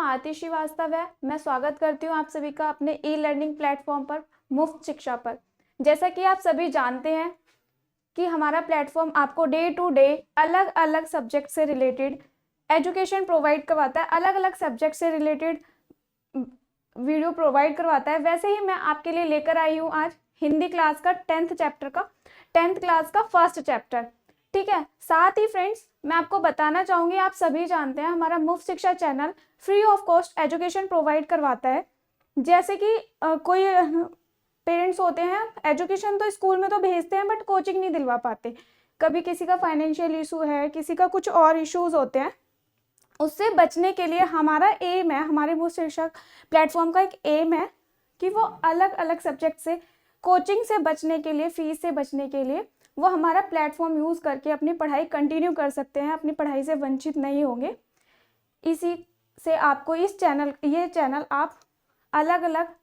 आरती श्रीवास्तव है। मैं स्वागत करती हूँ आप सभी का अपने ई लर्निंग प्लेटफॉर्म पर, मुफ्त शिक्षा पर। जैसा कि आप सभी जानते हैं कि हमारा प्लेटफॉर्म आपको डे टू डे अलग अलग सब्जेक्ट से रिलेटेड एजुकेशन प्रोवाइड करवाता है, अलग अलग सब्जेक्ट से रिलेटेड वीडियो प्रोवाइड करवाता है। वैसे ही मैं आपके लिए लेकर आई हूँ आज हिंदी क्लास का 10th क्लास का फर्स्ट चैप्टर। ठीक है, साथ ही फ्रेंड्स मैं आपको बताना चाहूँगी, आप सभी जानते हैं हमारा मुफ्त शिक्षा channel free of cost education provide करवाता है। जैसे कि कोई पेरेंट्स होते हैं, एजुकेशन तो स्कूल में तो भेजते हैं बट कोचिंग नहीं दिलवा पाते। कभी किसी का फाइनेंशियल इशू है, किसी का कुछ और इश्यूज होते हैं, उससे बचने के लिए हमारा एम है, हमारे मुफ्त शिक्षा प्लेटफॉर्म का एक एम है कि वो अलग अलग सब्जेक्ट से कोचिंग से बचने के लिए, फीस से बचने के लिए वो हमारा प्लेटफॉर्म यूज़ करके अपनी पढ़ाई कंटिन्यू कर सकते हैं, अपनी पढ़ाई से वंचित नहीं होंगे। इसी से आपको ये चैनल आप अलग अलग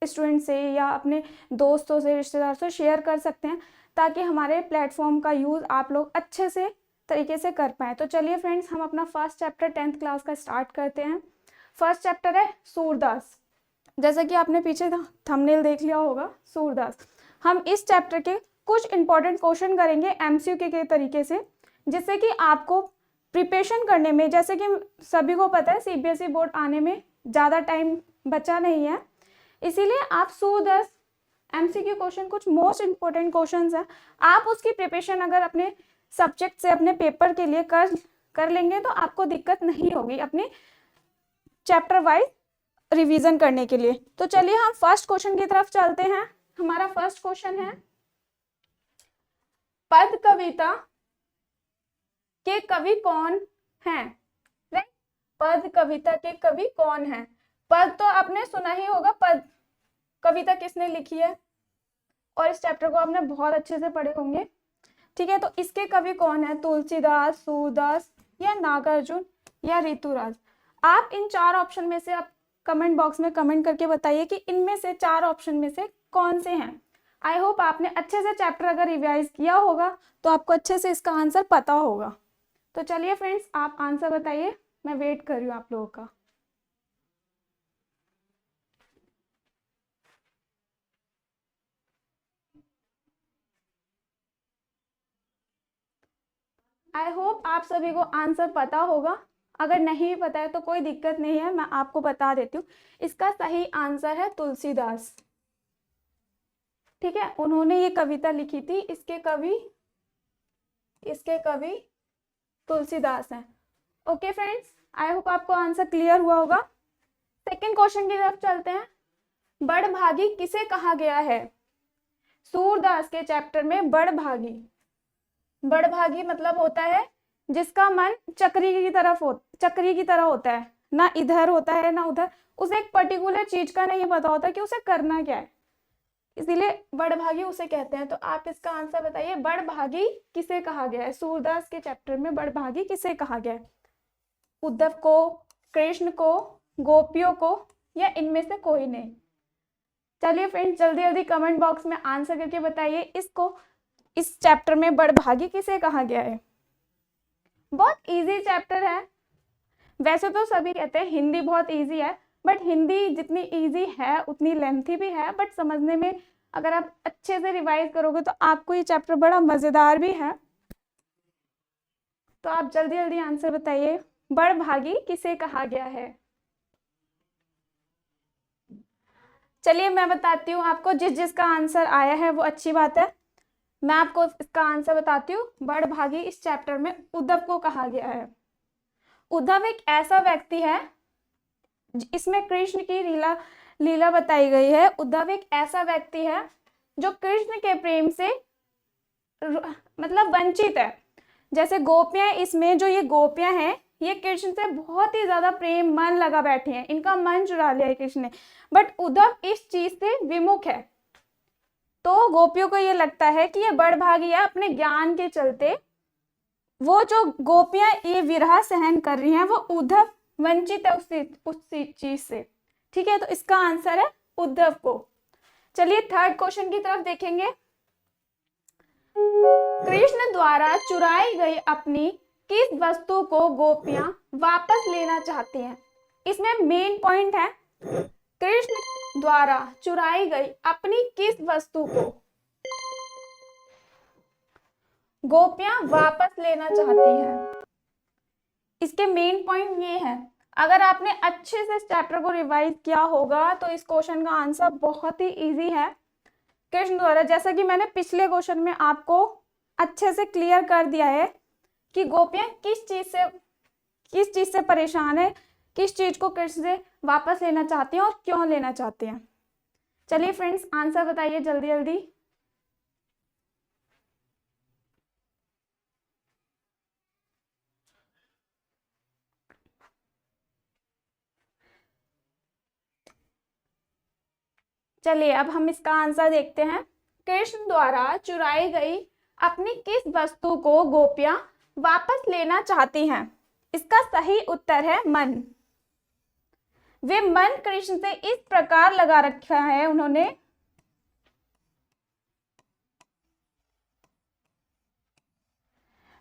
स्टूडेंट से या अपने दोस्तों से, रिश्तेदार से शेयर कर सकते हैं ताकि हमारे प्लेटफॉर्म का यूज़ आप लोग अच्छे से तरीके से कर पाएँ। तो चलिए फ्रेंड्स, हम अपना फर्स्ट चैप्टर 10th क्लास का स्टार्ट करते हैं। फर्स्ट चैप्टर है सूरदास। जैसा कि आपने पीछे थंबनेल देख लिया होगा, सूरदास। हम इस चैप्टर के कुछ इंपॉर्टेंट क्वेश्चन करेंगे एमसीक्यू के तरीके से, जिससे कि आपको प्रिपरेशन करने में, जैसे कि सभी को पता है सीबीएसई बोर्ड आने में ज़्यादा टाइम बचा नहीं है, इसीलिए आप सूरदास एमसीक्यू क्वेश्चन, कुछ मोस्ट इंपॉर्टेंट क्वेश्चंस हैं, आप उसकी प्रिपरेशन अगर अपने सब्जेक्ट से अपने पेपर के लिए कर लेंगे तो आपको दिक्कत नहीं होगी अपने चैप्टर वाइज रिवीजन करने के लिए। तो चलिए हम फर्स्ट क्वेश्चन की तरफ चलते हैं। हमारा फर्स्ट क्वेश्चन है, पद कविता के कवि कौन हैं? पद कविता के कवि कौन हैं? पद तो आपने सुना ही होगा, पद कविता किसने लिखी है, और इस चैप्टर को आपने बहुत अच्छे से पढ़े होंगे। ठीक है, तो इसके कवि कौन है? तुलसीदास, सूरदास या नागार्जुन या ऋतुराज? आप इन चार ऑप्शन में से आप कमेंट बॉक्स में कमेंट करके बताइए कि इनमें से चार ऑप्शन में से कौन से हैं। आई होप आपने अच्छे से चैप्टर अगर रिवाइज किया होगा तो आपको अच्छे से इसका आंसर पता होगा। तो चलिए फ्रेंड्स, आप आंसर बताइए, मैं वेट कर रही हूँ आप लोगों का। आई होप आप सभी को आंसर पता होगा। अगर नहीं पता है तो कोई दिक्कत नहीं है, मैं आपको बता देती हूँ। इसका सही आंसर है तुलसीदास। ठीक है, उन्होंने ये कविता लिखी थी। इसके कवि तुलसीदास हैं। ओके फ्रेंड्स, आई होप आपको आंसर क्लियर हुआ होगा। सेकंड क्वेश्चन की तरफ चलते हैं। बड़भागी किसे कहा गया है? सूरदास के चैप्टर में बड़भागी मतलब होता है जिसका मन चक्री की तरह होता है, ना इधर होता है ना उधर, उसे एक पर्टिकुलर चीज का नहीं पता होता कि उसे करना क्या है, इसीलिए बड़भागी उसे कहते हैं। तो आप इसका आंसर बताइए, बड़भागी किसे कहा गया है? सूरदास के चैप्टर में बड़भागी किसे कहा गया है? उद्धव को, कृष्ण को, गोपियों को, या इनमें से कोई नहीं? चलिए फ्रेंड्स, जल्दी जल्दी कमेंट बॉक्स में आंसर करके बताइए, इस चैप्टर में बड़भागी किसे कहा गया है? बहुत इजी चैप्टर है। वैसे तो सभी कहते हैं हिंदी बहुत इजी है, बट हिंदी जितनी इजी है उतनी लेंथी भी है, बट समझने में अगर आप अच्छे से रिवाइज करोगे तो आपको ये चैप्टर बड़ा मजेदार भी है। तो आप जल्दी जल्दी आंसर बताइए, बड़भागी किसे कहा गया है? चलिए मैं बताती हूँ आपको, जिसका आंसर आया है वो अच्छी बात है। मैं आपको इसका आंसर बताती हूँ। बड़भागी इस चैप्टर में उद्धव को कहा गया है। उद्धव एक ऐसा व्यक्ति है, इसमें कृष्ण की लीला बताई गई है। उद्धव एक ऐसा व्यक्ति है जो कृष्ण के प्रेम से मतलब वंचित है। जैसे गोपियां, इसमें जो ये गोपियां हैं, ये कृष्ण से बहुत ही ज्यादा प्रेम मन लगा बैठी हैं, इनका मन चुरा लिया है कृष्ण ने, बट उद्धव इस चीज से विमुख है। तो गोपियों को ये लगता है कि ये बड़भागी है, अपने ज्ञान के चलते वो जो गोपियां ये विरह सहन कर रही हैं, वो उद्धव वंचित है उस चीज से। ठीक है, तो इसका आंसर है उद्धव को। चलिए थर्ड क्वेश्चन की तरफ देखेंगे। कृष्ण द्वारा चुराई गई अपनी किस वस्तु को गोपियां वापस लेना चाहती हैं? इसमें मेन पॉइंट है कृष्ण द्वारा चुराई गई अपनी किस वस्तु को गोपियां वापस लेना चाहती हैं। इसके मेन पॉइंट ये है, अगर आपने अच्छे से इस चैप्टर को रिवाइज किया होगा तो इस क्वेश्चन का आंसर बहुत ही इजी है। कृष्ण द्वारा, जैसा कि मैंने पिछले क्वेश्चन में आपको अच्छे से क्लियर कर दिया है कि गोपियां किस चीज से परेशान है, किस चीज को कृष्ण से वापस लेना चाहती हैं और क्यों लेना चाहती हैं। चलिए फ्रेंड्स, आंसर बताइए जल्दी जल्दी। चलिए अब हम इसका आंसर देखते हैं। कृष्ण द्वारा चुराई गई अपनी किस वस्तु को गोपियां वापस लेना चाहती हैं? इसका सही उत्तर है मन। वे मन कृष्ण से इस प्रकार लगा रखा है उन्होंने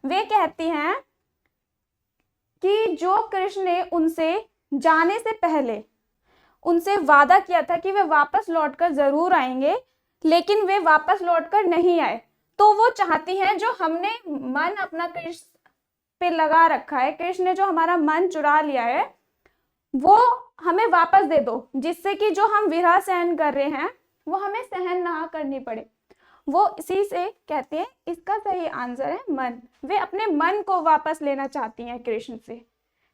वे कहती हैं कि जो कृष्ण ने उनसे जाने से पहले उनसे वादा किया था कि वे वापस लौटकर जरूर आएंगे, लेकिन वे वापस लौटकर नहीं आए, तो वो चाहती हैं जो हमने मन अपना कृष्ण पे लगा रखा है, कृष्ण ने जो हमारा मन चुरा लिया है वो हमें वापस दे दो, जिससे कि जो हम विरह सहन कर रहे हैं वो हमें सहन ना करनी पड़े। वो इसी से कहते हैं, इसका सही आंसर है मन। वे अपने मन को वापस लेना चाहती हैं कृष्ण से।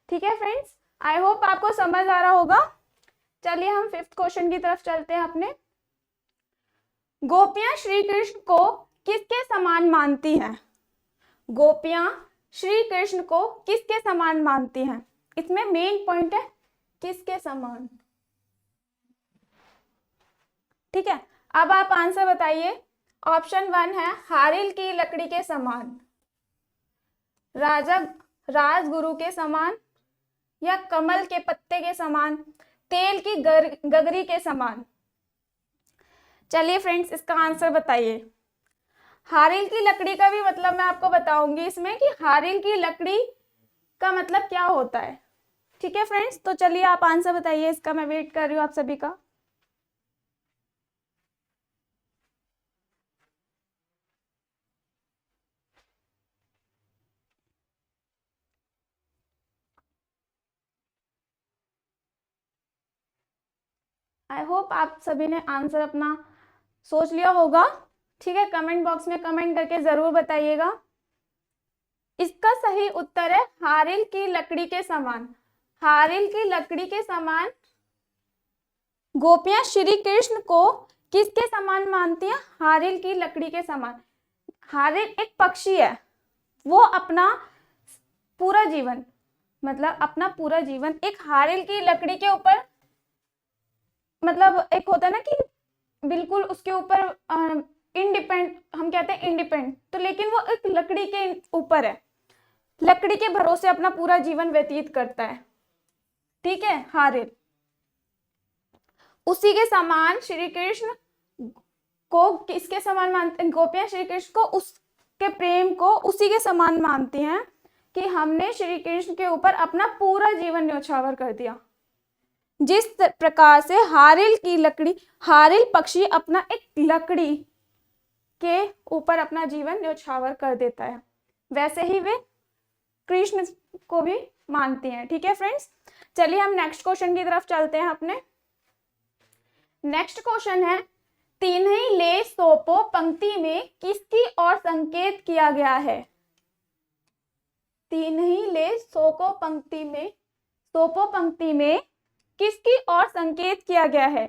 ठीक है फ्रेंड्स, आई होप आपको समझ आ रहा होगा। चलिए हम 5th क्वेश्चन की तरफ चलते हैं अपने। गोपियां श्री कृष्ण को किसके समान मानती हैं? गोपियां श्री कृष्ण को किसके समान मानती हैं? इसमें मेन पॉइंट है किसके समान। ठीक है, अब आप आंसर बताइए। ऑप्शन 1 है हारिल की लकड़ी के समान, राजगुरु के समान, या कमल के पत्ते के समान, तेल की गगरी के समान। चलिए फ्रेंड्स, इसका आंसर बताइए। हारिल की लकड़ी का भी मतलब मैं आपको बताऊंगी इसमें कि हारिल की लकड़ी का मतलब क्या होता है। ठीक है फ्रेंड्स, तो चलिए आप आंसर बताइए इसका, मैं वेट कर रही हूँ आप सभी का। आई होप आप सभी ने आंसर अपना सोच लिया होगा। ठीक है, कमेंट बॉक्स में कमेंट करके जरूर बताइएगा। इसका सही उत्तर है हारिल की लकड़ी के समान। हारिल की लकड़ी के समान गोपियां श्री कृष्ण को किसके समान मानती हैं? हारिल की लकड़ी के समान। हारिल एक पक्षी है, वो अपना पूरा जीवन, मतलब अपना पूरा जीवन एक हारिल की लकड़ी के ऊपर, मतलब एक होता है ना कि बिल्कुल उसके ऊपर इंडिपेंड, हम कहते हैं इंडिपेंडेंट, तो लेकिन वो एक लकड़ी के ऊपर है, लकड़ी के भरोसे अपना पूरा जीवन व्यतीत करता है। ठीक है, हारिल उसी के समान श्री कृष्ण को किसके समान मानते हैं? गोपियां श्री कृष्ण को उसके प्रेम को उसी के समान मानती हैं कि हमने श्री कृष्ण के ऊपर अपना पूरा जीवन न्यौछावर कर दिया। जिस प्रकार से हारिल की लकड़ी, हारिल पक्षी अपना एक लकड़ी के ऊपर अपना जीवन न्यौछावर कर देता है, वैसे ही वे कृष्ण को भी मानती हैं। ठीक है फ्रेंड्स, चलिए हम नेक्स्ट क्वेश्चन की तरफ चलते हैं अपने। नेक्स्ट क्वेश्चन है, तीनही ले सोपो पंक्ति में किसकी ओर संकेत किया गया है? तीनही ले सोपो पंक्ति में किसकी ओर संकेत किया गया है?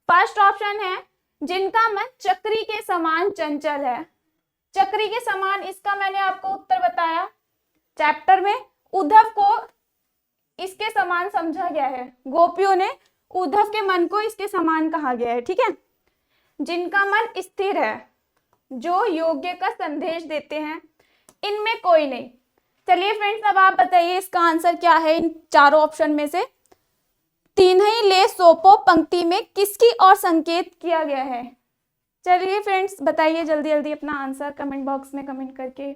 फर्स्ट ऑप्शन है जिनका मन चक्री के समान चंचल है। चक्री के समान, इसका मैंने आपको उत्तर बताया चैप्टर में। उद्धव को इसके समान समझा गया है, गोपियों ने उद्धव के मन को इसके समान कहा गया है। ठीक है, जिनका मन स्थिर है, जो योग्य का संदेश देते हैं, इनमें कोई नहीं। चलिए फ्रेंड्स, अब आप बताइए इसका आंसर क्या है इन चारों ऑप्शन में से। तीनही ले सोपो पंक्ति में किसकी ओर संकेत किया गया है? चलिए फ्रेंड्स, बताइए जल्दी जल्दी अपना आंसर कमेंट बॉक्स में कमेंट करके।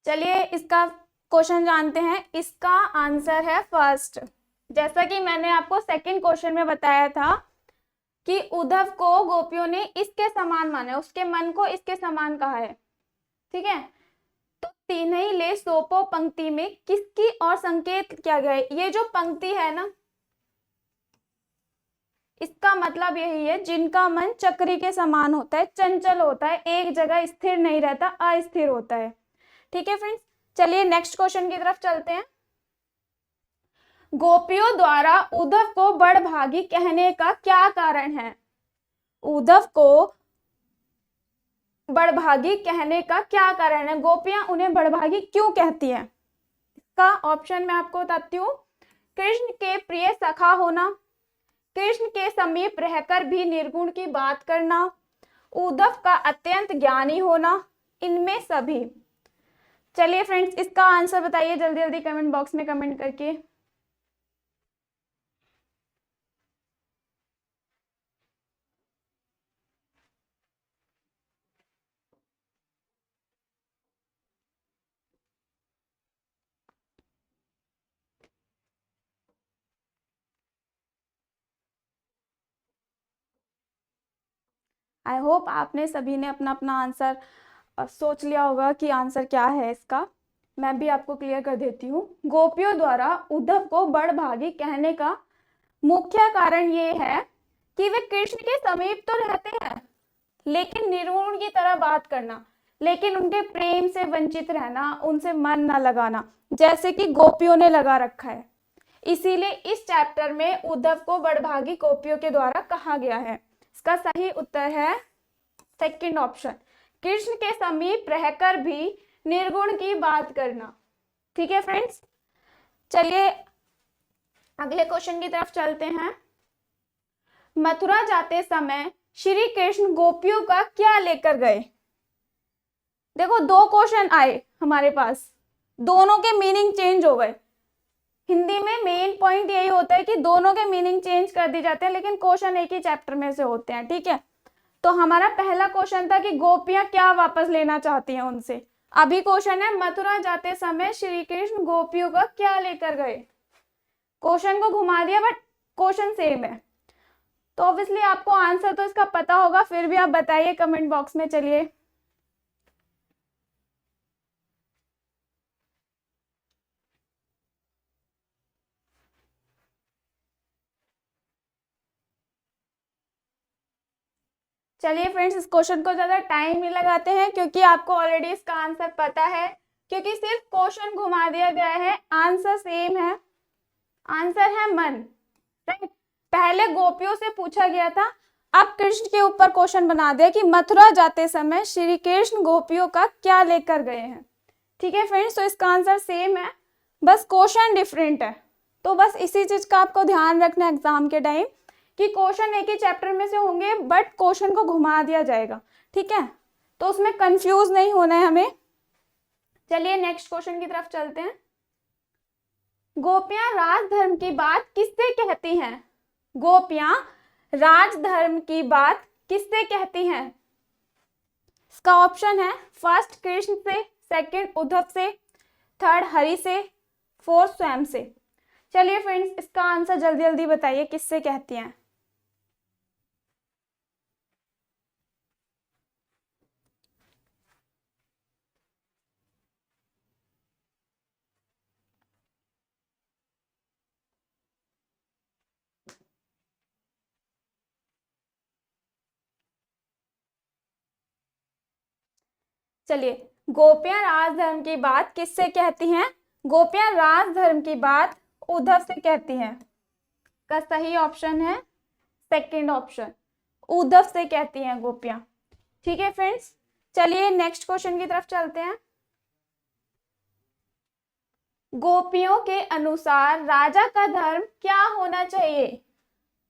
चलिए इसका क्वेश्चन जानते हैं। इसका आंसर है फर्स्ट। जैसा कि मैंने आपको सेकंड क्वेश्चन में बताया था कि उद्धव को गोपियों ने इसके समान माना, उसके मन को इसके समान कहा है। ठीक है, तो तीनही ले सोपो पंक्ति में किसकी और संकेत किया गया है? ये जो पंक्ति है ना, इसका मतलब यही है जिनका मन चक्री के समान होता है, चंचल होता है, एक जगह स्थिर नहीं रहता, अस्थिर होता है। ठीक है फ्रेंड्स, चलिए नेक्स्ट क्वेश्चन की तरफ चलते हैं। गोपियों द्वारा उद्धव को बड़भागी कहने का क्या कारण है? उद्धव को बड़भागी कहने का क्या कारण है? गोपियां उन्हें बड़भागी क्यों कहती हैं? इसका ऑप्शन मैं आपको बताती हूँ। कृष्ण के प्रिय सखा होना, कृष्ण के समीप रहकर भी निर्गुण की बात करना, उद्धव का अत्यंत ज्ञानी होना, इनमें सभी। चलिए फ्रेंड्स, इसका आंसर बताइए जल्दी जल्दी कमेंट बॉक्स में कमेंट करके। आई होप आपने सभी ने अपना अपना आंसर सोच लिया होगा कि आंसर क्या है इसका। मैं भी आपको क्लियर कर देती हूँ। गोपियों द्वारा उद्धव को बड़भागी कहने का मुख्य कारण ये है कि वे कृष्ण के समीप तो रहते हैं, लेकिन निर्गुण की तरह बात करना, लेकिन उनके प्रेम से वंचित रहना, उनसे मन न लगाना, जैसे कि गोपियों ने लगा रखा है। इसीलिए इस चैप्टर में उद्धव को बड़भागी गोपियों के द्वारा कहा गया है। इसका सही उत्तर है सेकंड ऑप्शन, कृष्ण के समीप रहकर भी निर्गुण की बात करना। ठीक है फ्रेंड्स, चलिए अगले क्वेश्चन की तरफ चलते हैं। मथुरा जाते समय श्री कृष्ण गोपियों का क्या लेकर गए? देखो, दो क्वेश्चन आए हमारे पास, दोनों के मीनिंग चेंज हो गए। हिंदी में मेन पॉइंट यही होता है कि दोनों के मीनिंग चेंज कर दिए जाते हैं, लेकिन क्वेश्चन एक ही चैप्टर में से होते हैं। ठीक है, तो हमारा पहला क्वेश्चन था कि गोपियां क्या वापस लेना चाहती हैं उनसे। अभी क्वेश्चन है मथुरा जाते समय श्री कृष्ण गोपियों का क्या लेकर गए। क्वेश्चन को घुमा दिया, बट क्वेश्चन सेम है। तो ऑब्वियसली आपको आंसर तो इसका पता होगा, फिर भी आप बताइए कमेंट बॉक्स में। चलिए चलिए फ्रेंड्स, इस क्वेश्चन को ज्यादा टाइम नहीं लगाते हैं, क्योंकि आपको ऑलरेडी इसका आंसर पता है, क्योंकि सिर्फ क्वेश्चन घुमा दिया गया है, आंसर सेम है। आंसर है मन। राइट, पहले गोपियों से पूछा गया था, अब कृष्ण के ऊपर क्वेश्चन बना दिया कि मथुरा जाते समय श्री कृष्ण गोपियों का क्या लेकर गए हैं। ठीक है फ्रेंड्स, तो इसका आंसर सेम है, बस क्वेश्चन डिफरेंट है। तो बस इसी चीज का आपको ध्यान रखना है एग्जाम के टाइम कि क्वेश्चन एक ही चैप्टर में से होंगे, बट क्वेश्चन को घुमा दिया जाएगा। ठीक है, तो उसमें कंफ्यूज नहीं होना है हमें। चलिए नेक्स्ट क्वेश्चन की तरफ चलते हैं। गोपियां राजधर्म की बात किससे कहती हैं? गोपियां राजधर्म की बात किससे कहती हैं? इसका ऑप्शन है फर्स्ट कृष्ण से, सेकंड उद्धव से, थर्ड हरि से, फोर्थ स्वयं से। चलिए फ्रेंड्स, इसका आंसर जल्दी जल्दी बताइए, किससे कहती हैं? चलिए, गोपियां राजधर्म की बात किससे कहती हैं? गोपियां राजधर्म की बात उद्धव से कहती हैं। का सही ऑप्शन है सेकंड ऑप्शन, उद्धव से कहती हैं गोपियां। ठीक है फ्रेंड्स, चलिए नेक्स्ट क्वेश्चन की तरफ चलते हैं। गोपियों के अनुसार राजा का धर्म क्या होना चाहिए?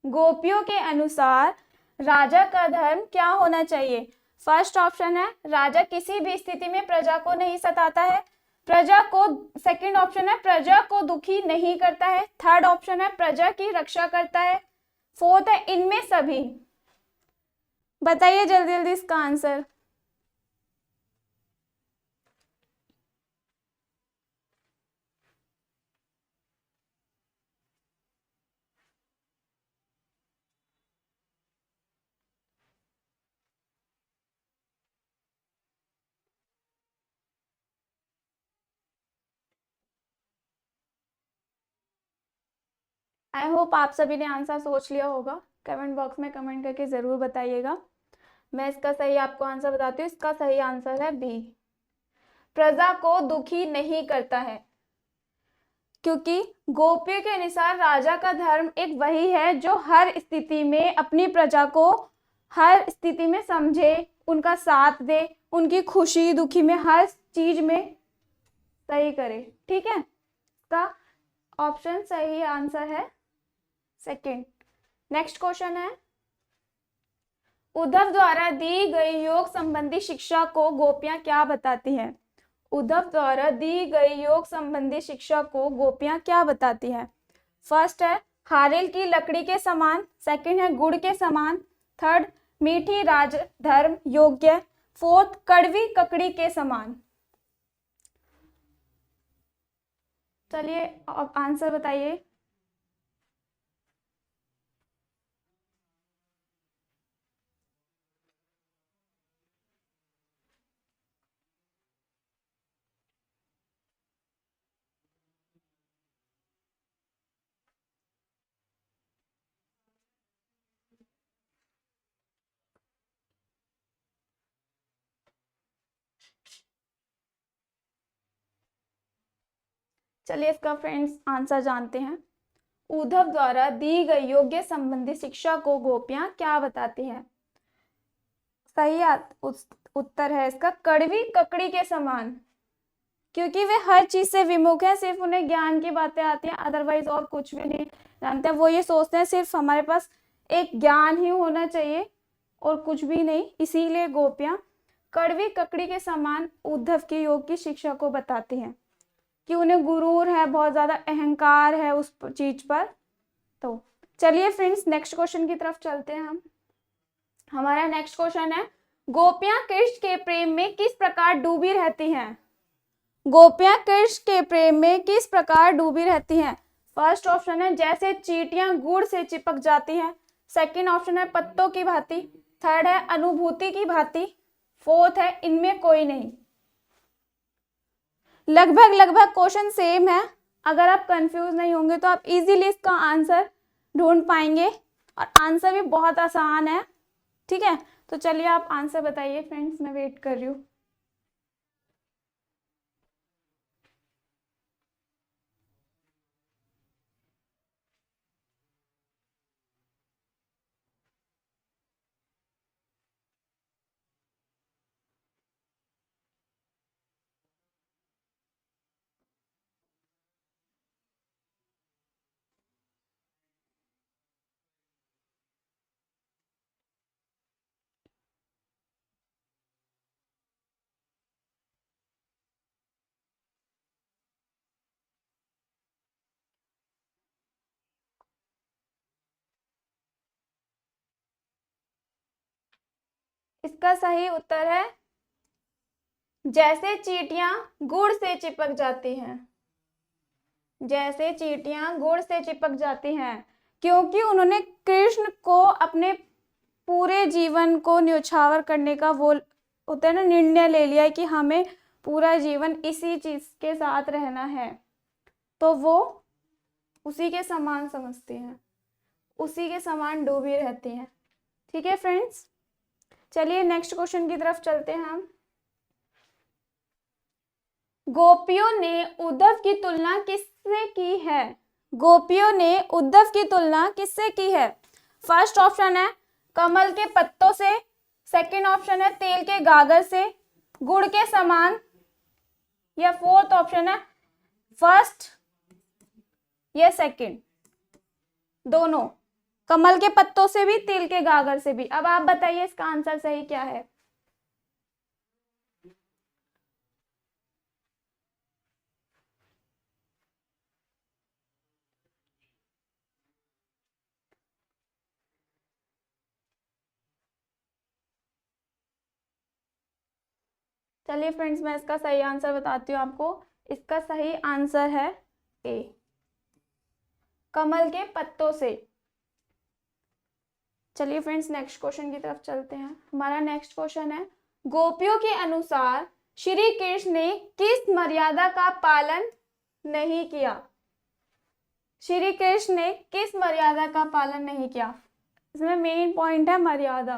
गोपियों के अनुसार राजा का धर्म क्या होना चाहिए? फर्स्ट ऑप्शन है राजा किसी भी स्थिति में प्रजा को नहीं सताता है, प्रजा को, सेकंड ऑप्शन है प्रजा को दुखी नहीं करता है, थर्ड ऑप्शन है प्रजा की रक्षा करता है, फोर्थ है इनमें सभी। बताइए जल्दी जल्दी इसका आंसर। आई होप आप सभी ने आंसर सोच लिया होगा। कमेंट बॉक्स में कमेंट करके ज़रूर बताइएगा। मैं इसका सही आपको आंसर बताती हूँ। इसका सही आंसर है बी, प्रजा को दुखी नहीं करता है। क्योंकि गोपियों के अनुसार राजा का धर्म एक वही है जो हर स्थिति में अपनी प्रजा को हर स्थिति में समझे, उनका साथ दे, उनकी खुशी दुखी में हर चीज में सही करे। ठीक है, इसका ऑप्शन सही आंसर है सेकंड। नेक्स्ट क्वेश्चन है, उद्धव द्वारा दी गई योग संबंधी शिक्षा को गोपियां क्या बताती हैं? उद्धव द्वारा दी गई योग संबंधी शिक्षा को गोपियां क्या बताती हैं? फर्स्ट है हारेल की लकड़ी के समान, सेकंड है गुड़ के समान, थर्ड मीठी राज धर्म योग्य, फोर्थ कड़वी ककड़ी के समान। चलिए अब आंसर बताइए। चलिए इसका फ्रेंड्स आंसर जानते हैं। उद्धव द्वारा दी गई योग्य संबंधी शिक्षा को गोपियां क्या बताती हैं? सही उत्तर है इसका कड़वी ककड़ी के समान। क्योंकि वे हर चीज से विमुख है, सिर्फ उन्हें ज्ञान की बातें आती हैं, अदरवाइज और कुछ भी नहीं जानते हैं। वो ये सोचते हैं सिर्फ हमारे पास एक ज्ञान ही होना चाहिए और कुछ भी नहीं। इसीलिए गोपियां कड़वी ककड़ी के समान उद्धव की योग की शिक्षा को बताती हैं कि उन्हें गुरूर है, बहुत ज्यादा अहंकार है उस चीज पर। तो चलिए फ्रेंड्स नेक्स्ट क्वेश्चन की तरफ चलते हैं हम। हमारा नेक्स्ट क्वेश्चन है, गोपियां कृष्ण के प्रेम में किस प्रकार डूबी रहती हैं? गोपियां कृष्ण के प्रेम में किस प्रकार डूबी रहती हैं? फर्स्ट ऑप्शन है जैसे चींटियां गुड़ से चिपक जाती हैं, सेकंड ऑप्शन है पत्तों की भांति, थर्ड है अनुभूति की भांति, फोर्थ है इनमें कोई नहीं। लगभग क्वेश्चन सेम है। अगर आप कंफ्यूज नहीं होंगे तो आप इजीली इसका आंसर ढूंढ पाएंगे और आंसर भी बहुत आसान है। ठीक है, तो चलिए आप आंसर बताइए फ्रेंड्स, मैं वेट कर रही हूँ। इसका सही उत्तर है जैसे चींटियां गुड़ से चिपक जाती हैं। जैसे चींटियां गुड़ से चिपक जाती हैं, क्योंकि उन्होंने कृष्ण को अपने पूरे जीवन को न्यौछावर करने का वो होता है ना, निर्णय ले लिया कि हमें पूरा जीवन इसी चीज के साथ रहना है। तो वो उसी के समान समझती हैं, उसी के समान डूबी रहती हैं। ठीक है फ्रेंड्स, चलिए नेक्स्ट क्वेश्चन की तरफ चलते हैं हम। गोपियों ने उद्धव की तुलना किससे की है? गोपियों ने उद्धव की तुलना किससे की है? फर्स्ट ऑप्शन है कमल के पत्तों से, सेकंड ऑप्शन है तेल के गागर से, गुड़ के समान, या फोर्थ ऑप्शन है फर्स्ट या सेकंड, दोनों, कमल के पत्तों से भी तेल के गागर से भी। अब आप बताइए इसका आंसर सही क्या है? चलिए फ्रेंड्स मैं इसका सही आंसर बताती हूँ आपको। इसका सही आंसर है ए, कमल के पत्तों से। चलिए फ्रेंड्स नेक्स्ट क्वेश्चन की तरफ चलते हैं। हमारा नेक्स्ट क्वेश्चन है, गोपियों के अनुसार श्री कृष्ण ने किस मर्यादा का पालन नहीं किया? श्री कृष्ण ने किस मर्यादा का पालन नहीं किया? इसमें मेन पॉइंट है मर्यादा।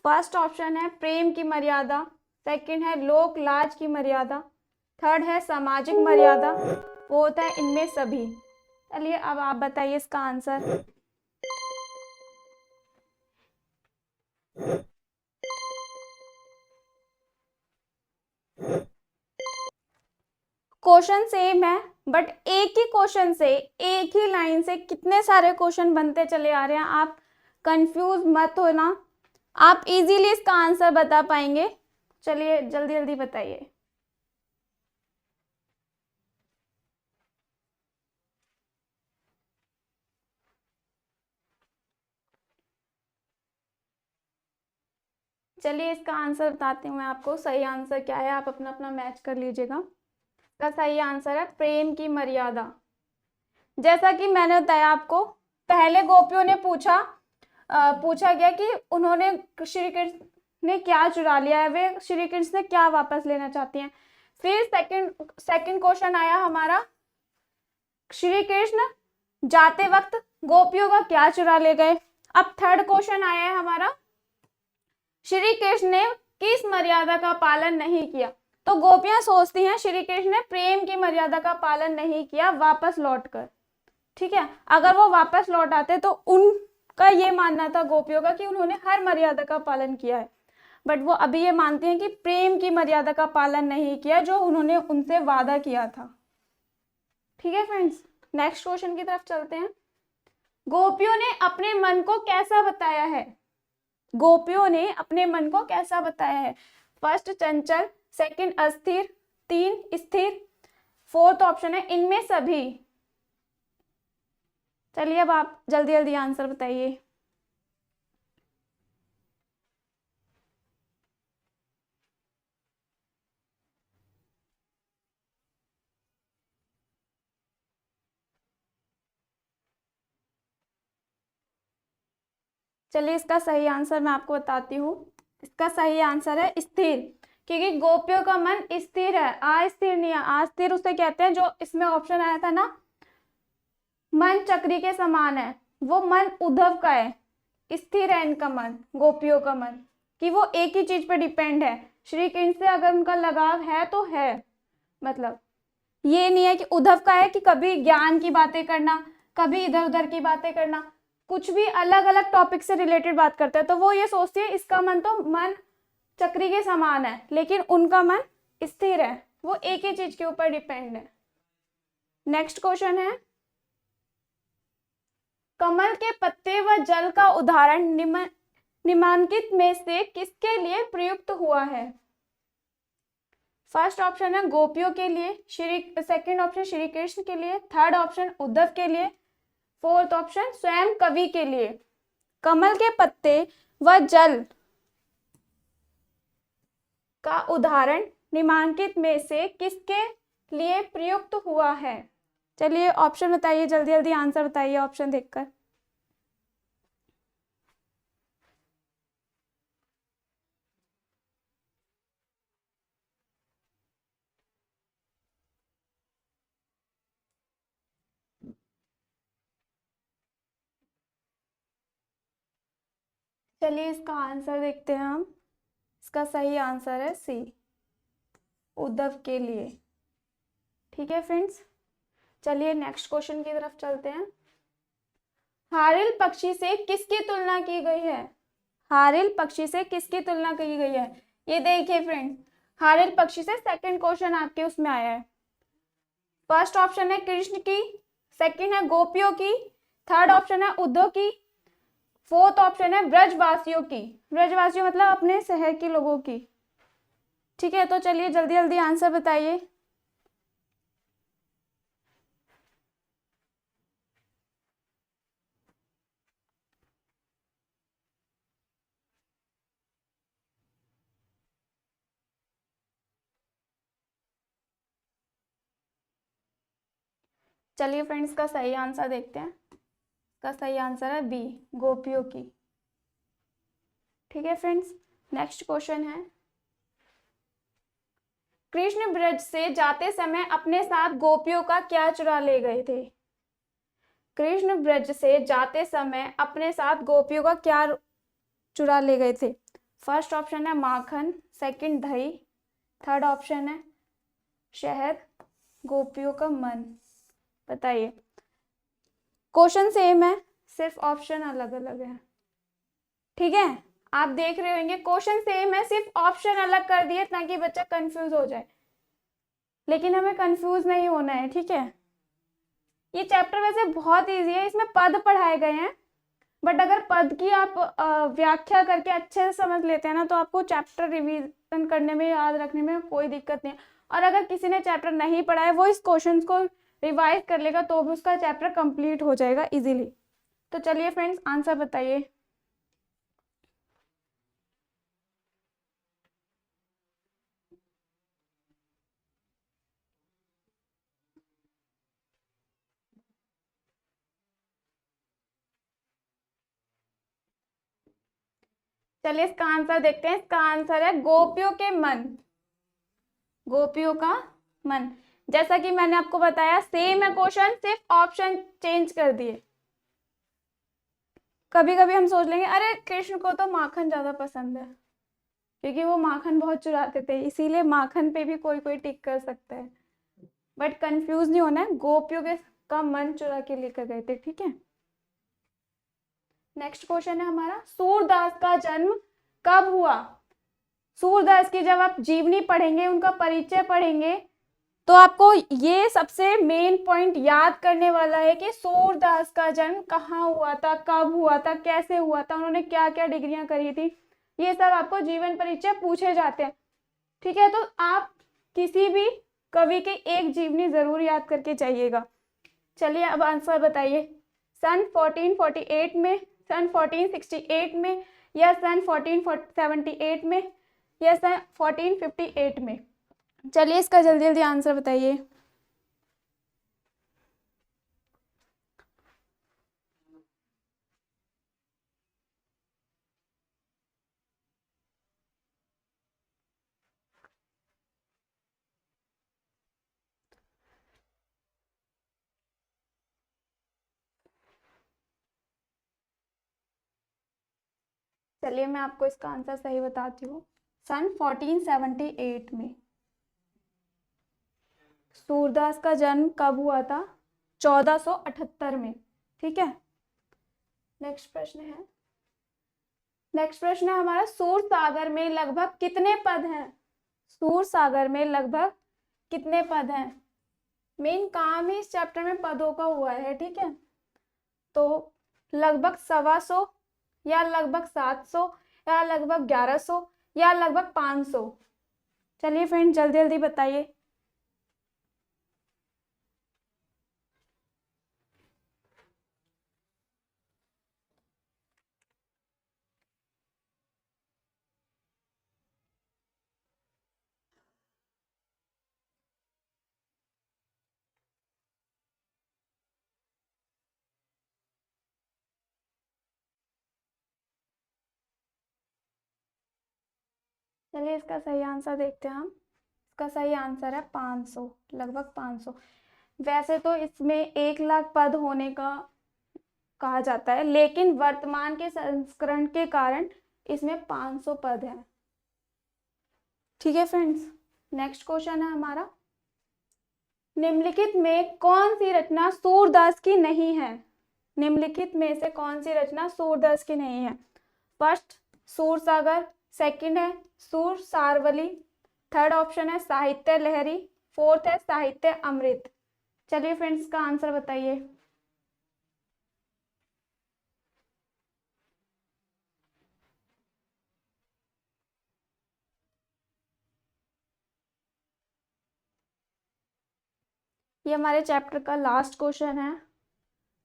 फर्स्ट ऑप्शन है प्रेम की मर्यादा, सेकंड है लोक लाज की मर्यादा, थर्ड है सामाजिक मर्यादा, फोर्थ है इनमें सभी। चलिए अब आप बताइए इसका आंसर। क्वेश्चन सेम है, बट एक ही क्वेश्चन से, एक ही लाइन से कितने सारे क्वेश्चन बनते चले आ रहे हैं। आप कंफ्यूज मत होना, आप इजीली इसका आंसर बता पाएंगे। चलिए जल्दी जल्दी बताइए। चलिए इसका आंसर बताती हूँ मैं आपको। सही आंसर क्या है, आप अपना अपना मैच कर लीजिएगा। इसका सही आंसर है प्रेम की मर्यादा। जैसा कि मैंने बताया आपको, पहले गोपियों ने पूछा गया कि उन्होंने श्री कृष्ण ने क्या चुरा लिया है, वे श्री कृष्ण से क्या वापस लेना चाहती हैं। फिर सेकंड क्वेश्चन आया हमारा, श्री कृष्ण जाते वक्त गोपियों का क्या चुरा ले गए। अब थर्ड क्वेश्चन आया है हमारा, श्री कृष्ण ने किस मर्यादा का पालन नहीं किया। तो गोपियां सोचती हैं श्री कृष्ण ने प्रेम की मर्यादा का पालन नहीं किया वापस लौटकर। ठीक है, अगर वो वापस लौट आते तो उनका ये मानना था गोपियों का कि उन्होंने हर मर्यादा का पालन किया है, बट वो अभी ये मानती हैं कि प्रेम की मर्यादा का पालन नहीं किया जो उन्होंने उनसे वादा किया था। ठीक है फ्रेंड्स, नेक्स्ट क्वेश्चन की तरफ चलते हैं। गोपियों ने अपने मन को कैसा बताया है? गोपियों ने अपने मन को कैसा बताया है? फर्स्ट चंचल, सेकंड अस्थिर, तीन स्थिर, फोर्थ ऑप्शन है इनमें सभी। चलिए अब आप जल्दी जल्दी आंसर बताइए। चलिए इसका सही आंसर मैं आपको बताती हूँ। इसका सही आंसर है स्थिर, क्योंकि गोपियों का मन स्थिर है, अस्थिर नहीं है। अस्थिर उसे कहते हैं, जो इसमें ऑप्शन आया था ना, मन चक्री के समान है, वो मन उद्धव का है। स्थिर है इनका मन, गोपियों का मन, कि वो एक ही चीज पर डिपेंड है। श्री कृष्ण से अगर उनका लगाव है तो है, मतलब ये नहीं है कि उद्धव का है कि कभी ज्ञान की बातें करना, कभी इधर उधर की बातें करना, कुछ भी अलग अलग टॉपिक से रिलेटेड बात करते हैं तो वो ये सोचती है इसका मन तो मन चक्री के समान है, लेकिन उनका मन स्थिर है, वो एक ही चीज के ऊपर डिपेंड है। नेक्स्ट क्वेश्चन है, कमल के पत्ते व जल का उदाहरण निम्नलिखित में से किसके लिए प्रयुक्त हुआ है? फर्स्ट ऑप्शन है गोपियों के लिए, सेकंड ऑप्शन श्री कृष्ण के लिए, थर्ड ऑप्शन उद्धव के लिए, फोर्थ ऑप्शन स्वयं कवि के लिए। कमल के पत्ते व जल का उदाहरण निम्नलिखित में से किसके लिए प्रयुक्त हुआ है? चलिए ऑप्शन बताइए, जल्दी जल्दी आंसर बताइए ऑप्शन देखकर। चलिए इसका आंसर देखते हैं हम। इसका सही आंसर है सी, उद्धव के लिए। ठीक है फ्रेंड्स, चलिए नेक्स्ट क्वेश्चन की तरफ चलते हैं। हारिल पक्षी से किसकी तुलना की गई है? हारिल पक्षी से किसकी तुलना की गई है? ये देखिए फ्रेंड्स, हारिल पक्षी से सेकंड क्वेश्चन आपके उसमें आया है। फर्स्ट ऑप्शन है कृष्ण की, सेकंड है गोपियों की, थर्ड ऑप्शन है उद्धव की, फोर्थ ऑप्शन है ब्रजवासियों की। ब्रजवासियों मतलब अपने शहर के लोगों की। ठीक है, तो चलिए जल्दी जल्दी आंसर बताइए। चलिए फ्रेंड्स, का सही आंसर देखते हैं। इसका सही आंसर है बी, गोपियों की। ठीक है फ्रेंड्स, नेक्स्ट क्वेश्चन है, कृष्ण ब्रज से जाते समय अपने साथ गोपियों का क्या चुरा ले गए थे? कृष्ण ब्रज से जाते समय अपने साथ गोपियों का क्या चुरा ले गए थे? फर्स्ट ऑप्शन है माखन, सेकंड दही, थर्ड ऑप्शन है शहद, गोपियों का मन। बताइए। क्वेश्चन सेम है, सिर्फ ऑप्शन अलग अलग है। ठीक है, आप देख रहे होंगे क्वेश्चन सेम है, सिर्फ ऑप्शन अलग कर दिए ताकि बच्चा कंफ्यूज हो जाए, लेकिन हमें कंफ्यूज नहीं होना है। ठीक है, ये चैप्टर वैसे बहुत इजी है, इसमें पद पढ़ाए गए हैं, बट अगर पद की आप व्याख्या करके अच्छे से समझ लेते हैं ना, तो आपको चैप्टर रिवीजन करने में, याद रखने में कोई दिक्कत नहीं है। और अगर किसी ने चैप्टर नहीं पढ़ा है, वो इस क्वेश्चन को रिवाइज कर लेगा तो भी उसका चैप्टर कंप्लीट हो जाएगा इजीली। तो चलिए फ्रेंड्स, आंसर बताइए। चलिए इसका आंसर देखते हैं। इसका आंसर है गोपियों के मन। गोपियों का मन। जैसा कि मैंने आपको बताया, सेम है क्वेश्चन, सिर्फ ऑप्शन चेंज कर दिए। कभी कभी हम सोच लेंगे अरे कृष्ण को तो माखन ज्यादा पसंद है, क्योंकि वो माखन बहुत चुराते थे, इसीलिए माखन पे भी कोई कोई टिक कर सकता है। बट कंफ्यूज नहीं होना है, गोपियों के का मन चुरा के लेकर गए थे। ठीक है, नेक्स्ट क्वेश्चन है हमारा, सूरदास का जन्म कब हुआ? सूरदास की जब आप जीवनी पढ़ेंगे, उनका परिचय पढ़ेंगे, तो आपको ये सबसे मेन पॉइंट याद करने वाला है कि सूरदास का जन्म कहाँ हुआ था, कब हुआ था, कैसे हुआ था, उन्होंने क्या क्या डिग्रियां करी थी। ये सब आपको जीवन परिचय पूछे जाते हैं। ठीक है, तो आप किसी भी कवि की एक जीवनी जरूर याद करके जाइएगा। चलिए अब आंसर बताइए। सन 1448 में, सन 1468 में, या सन 1478 में, या सन 1458 में? चलिए इसका जल्दी जल्दी आंसर बताइए। चलिए मैं आपको इसका आंसर सही बताती हूँ। सन 1478 में। सूरदास का जन्म कब हुआ था? 1478 में। ठीक है, नेक्स्ट प्रश्न है। नेक्स्ट प्रश्न है हमारा, सूर सागर में लगभग कितने पद हैं? सूर सागर में लगभग कितने पद हैं? मेन काम ही इस चैप्टर में पदों का हुआ है। ठीक है, तो लगभग 125, या लगभग 700, या लगभग 1100, या लगभग 500? चलिए फ्रेंड जल्दी जल्दी बताइए। चलिए इसका सही आंसर देखते हैं हम। इसका सही आंसर है 500, लगभग 500। वैसे तो इसमें 1 लाख पद होने का कहा जाता है, लेकिन वर्तमान के संस्करण के कारण इसमें 500 पद हैं। ठीक है फ्रेंड्स, नेक्स्ट क्वेश्चन है हमारा, निम्नलिखित में कौन सी रचना सूरदास की नहीं है? निम्नलिखित में से कौन सी रचना सूरदास की नहीं है? फर्स्ट सूर सागर, सेकंड है सूर सारवली, थर्ड ऑप्शन है साहित्य लहरी, फोर्थ है साहित्य अमृत। चलिए फ्रेंड्स का आंसर बताइए। ये हमारे चैप्टर का लास्ट क्वेश्चन है।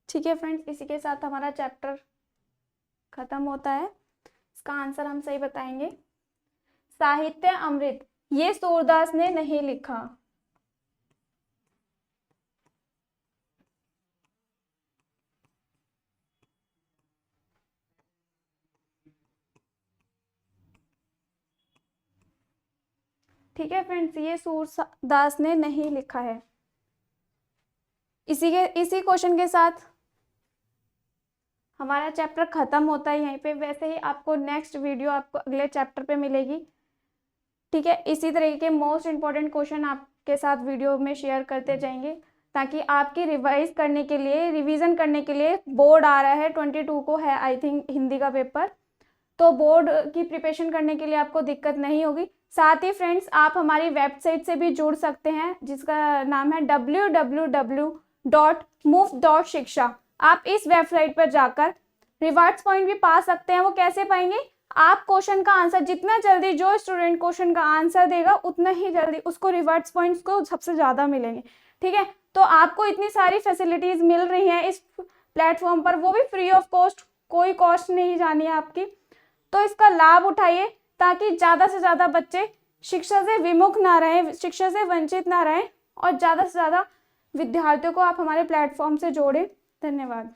ठीक है फ्रेंड्स, इसी के साथ हमारा चैप्टर खत्म होता है। इसका आंसर हम सही बताएंगे। साहित्य अमृत ये सूरदास ने नहीं लिखा। ठीक है फ्रेंड्स, ये सूरदास ने नहीं लिखा है। इसी क्वेश्चन के साथ हमारा चैप्टर खत्म होता है यहीं पे। वैसे ही आपको नेक्स्ट वीडियो आपको अगले चैप्टर पे मिलेगी, ठीक है। इसी तरीके के मोस्ट इंपॉर्टेंट क्वेश्चन आपके साथ वीडियो में शेयर करते जाएंगे, ताकि आपकी रिवीजन करने के लिए बोर्ड आ रहा है 22 को है आई थिंक हिंदी का पेपर, तो बोर्ड की प्रिपरेशन करने के लिए आपको दिक्कत नहीं होगी। साथ ही फ्रेंड्स, आप हमारी वेबसाइट से भी जुड़ सकते हैं, जिसका नाम है www.muf.shiksha। आप इस वेबसाइट पर जाकर रिवार्ड्स पॉइंट भी पा सकते हैं। वो कैसे पाएंगे? आप क्वेश्चन का आंसर जितना जल्दी, जो स्टूडेंट क्वेश्चन का आंसर देगा उतना ही जल्दी उसको रिवार्ड्स पॉइंट्स को सबसे ज़्यादा मिलेंगे, ठीक है। तो आपको इतनी सारी फैसिलिटीज़ मिल रही हैं इस प्लेटफॉर्म पर, वो भी फ्री ऑफ कॉस्ट, कोई कॉस्ट नहीं जानी है आपकी। तो इसका लाभ उठाइए, ताकि ज़्यादा से ज़्यादा बच्चे शिक्षा से विमुख ना रहें, शिक्षा से वंचित ना रहें, और ज़्यादा से ज़्यादा विद्यार्थियों को आप हमारे प्लेटफॉर्म से जोड़ें। धन्यवाद।